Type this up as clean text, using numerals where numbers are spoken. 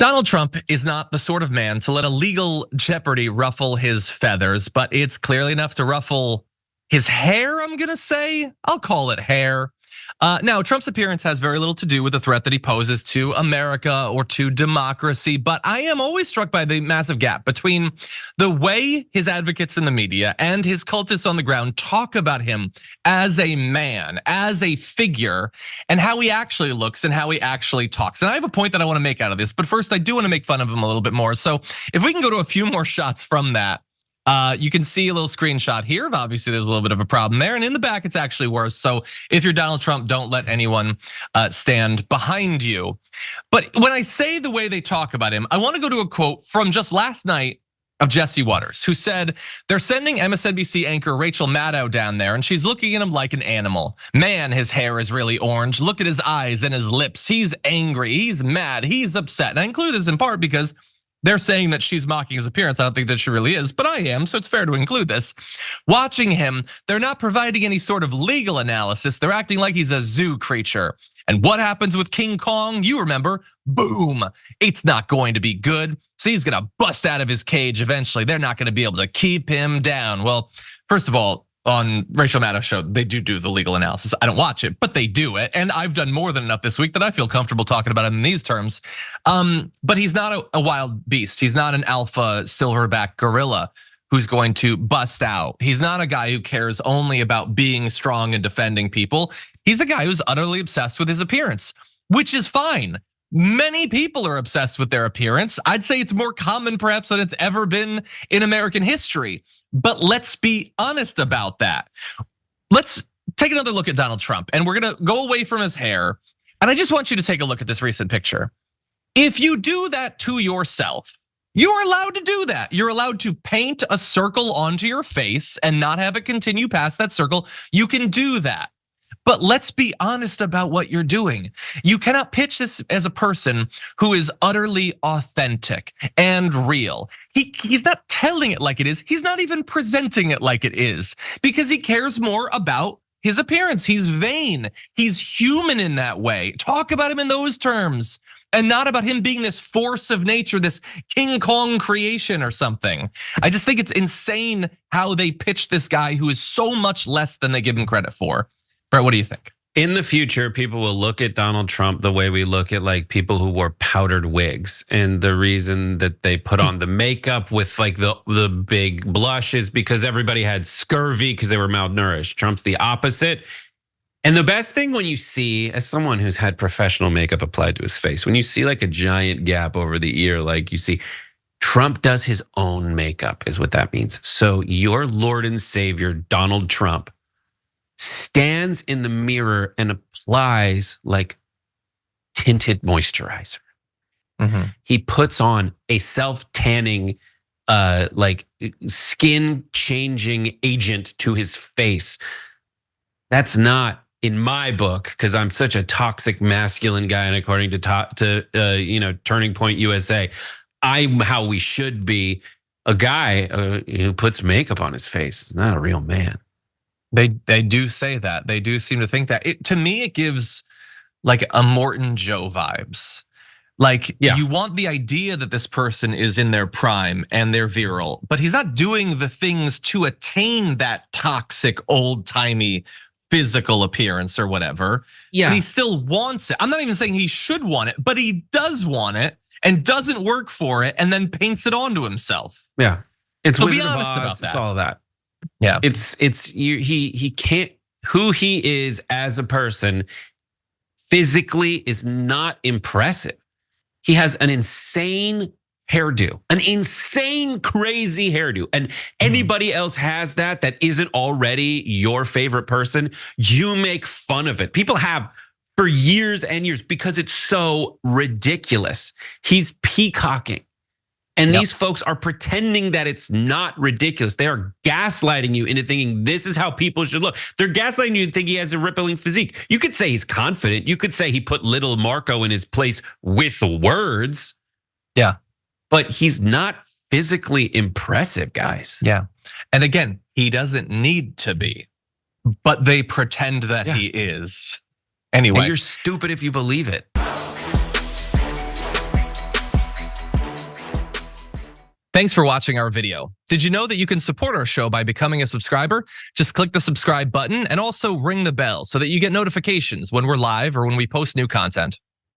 Donald Trump is not the sort of man to let a legal jeopardy ruffle his feathers, but it's clearly enough to ruffle his hair, I'm gonna say. I'll call it hair. Now, Trump's appearance has very little to do with the threat that he poses to America or to democracy, but I am always struck by the massive gap between the way his advocates in the media and his cultists on the ground talk about him as a man, as a figure, and how he actually looks and how he actually talks. And I have a point that I want to make out of this, but first I do want to make fun of him a little bit more. So if we can go to a few more shots from that. You can see a little screenshot here. Obviously, there's a little bit of a problem there. And in the back, it's actually worse. So if you're Donald Trump, don't let anyone stand behind you. But when I say the way they talk about him, I want to go to a quote from just last night of Jesse Waters, who said, they're sending MSNBC anchor Rachel Maddow down there and she's looking at him like an animal. Man, his hair is really orange. Look at his eyes and his lips. He's angry, he's mad, he's upset. And I include this in part because they're saying that she's mocking his appearance. I don't think that she really is, but I am, so it's fair to include this. Watching him, they're not providing any sort of legal analysis. They're acting like he's a zoo creature. And what happens with King Kong? You remember, boom, it's not going to be good. So he's gonna bust out of his cage eventually. They're not gonna be able to keep him down. Well, first of all, on Rachel Maddow's show, they do the legal analysis. I don't watch it, but they do it. And I've done more than enough this week that I feel comfortable talking about him in these terms. But he's not a wild beast. He's not an alpha silverback gorilla who's going to bust out. He's not a guy who cares only about being strong and defending people. He's a guy who's utterly obsessed with his appearance, which is fine. Many people are obsessed with their appearance. I'd say it's more common perhaps than it's ever been in American history. But let's be honest about that. Let's take another look at Donald Trump, and we're gonna go away from his hair. And I just want you to take a look at this recent picture. If you do that to yourself, you're allowed to do that. You're allowed to paint a circle onto your face and not have it continue past that circle. You can do that. But let's be honest about what you're doing. You cannot pitch this as a person who is utterly authentic and real. He's not telling it like it is. He's not even presenting it like it is because he cares more about his appearance. He's vain. He's human in that way. Talk about him in those terms and not about him being this force of nature, this King Kong creation or something. I just think it's insane how they pitch this guy who is so much less than they give him credit for. Brett, what do you think? In the future, people will look at Donald Trump the way we look at like people who wore powdered wigs. And the reason that they put on the makeup with like the big blush is because everybody had scurvy because they were malnourished. Trump's the opposite. And the best thing when you see, as someone who's had professional makeup applied to his face, when you see like a giant gap over the ear, like you see, Trump does his own makeup is what that means. So your Lord and Savior, Donald Trump, stands in the mirror and applies like tinted moisturizer. He puts on a self-tanning, like skin changing agent to his face. That's not in my book, because I'm such a toxic masculine guy, and according to Turning Point USA, I'm how we should be. A guy who puts makeup on his face is not a real man. They do say that. They do seem to think that. To me, it gives like a Morton Joe vibes. Like you want the idea that this person is in their prime and they're virile, but he's not doing the things to attain that toxic, old-timey physical appearance or whatever. Yeah. But he still wants it. I'm not even saying he should want it, but he does want it and doesn't work for it and then paints it onto himself. Yeah. It's so be honest about that. It's all of that. Yeah, he can't, who he is as a person physically is not impressive. He has an insane hairdo, an insane crazy hairdo. And anybody else has that isn't already your favorite person, you make fun of it. People have for years and years because it's so ridiculous. He's peacocking. And these folks are pretending that it's not ridiculous. They are gaslighting you into thinking this is how people should look. They're gaslighting you to think he has a rippling physique. You could say he's confident. You could say he put little Marco in his place with words. Yeah. But he's not physically impressive, guys. Yeah. And again, he doesn't need to be, but they pretend that he is. Anyway. And you're stupid if you believe it. Thanks for watching our video. Did you know that you can support our show by becoming a subscriber? Just click the subscribe button and also ring the bell so that you get notifications when we're live or when we post new content.